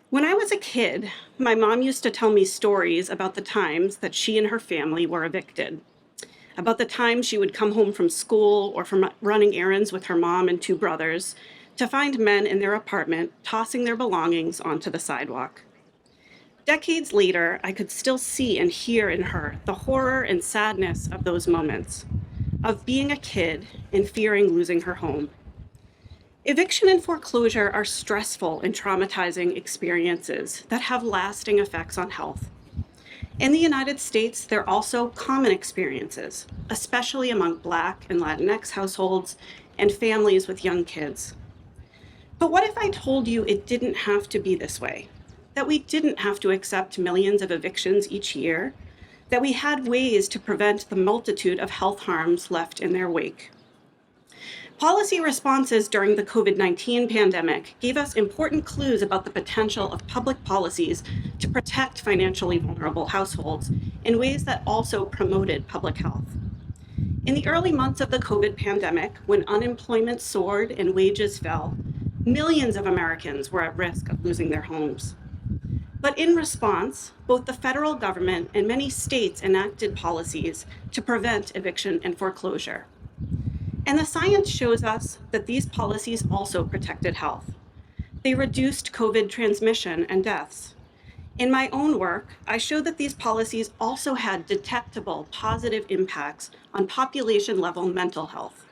When I was a kid, my mom used to tell me stories about the times that she and her family were evicted, about the time she would come home from school or from running errands with her mom and two brothers to find men in their apartment tossing their belongings onto the sidewalk. Decades later, I could still see and hear in her the horror and sadness of those moments, of being a kid and fearing losing her home. Eviction and foreclosure are stressful and traumatizing experiences that have lasting effects on health. In the United States, they're also common experiences, especially among Black and Latinx households and families with young kids. But what if I told you it didn't have to be this way? That we didn't have to accept millions of evictions each year? That we had ways to prevent the multitude of health harms left in their wake? Policy responses during the COVID-19 pandemic gave us important clues about the potential of public policies to protect financially vulnerable households in ways that also promoted public health. In the early months of the COVID pandemic, when unemployment soared and wages fell, millions of Americans were at risk of losing their homes. But in response, both the federal government and many states enacted policies to prevent eviction and foreclosure. And the science shows us that these policies also protected health. They reduced COVID transmission and deaths. In my own work, I showed that these policies also had detectable positive impacts on population-level mental health.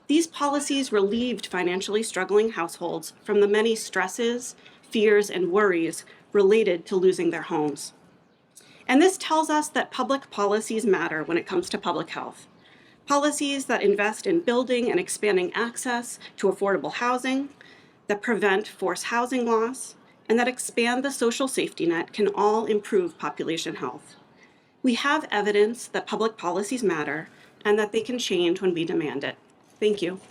These policies relieved financially struggling households from the many stresses, fears, and worries related to losing their homes. And this tells us that public policies matter when it comes to public health. Policies that invest in building and expanding access to affordable housing, that prevent forced housing loss, and that expand the social safety net can all improve population health. We have evidence that public policies matter and that they can change when we demand it. Thank you.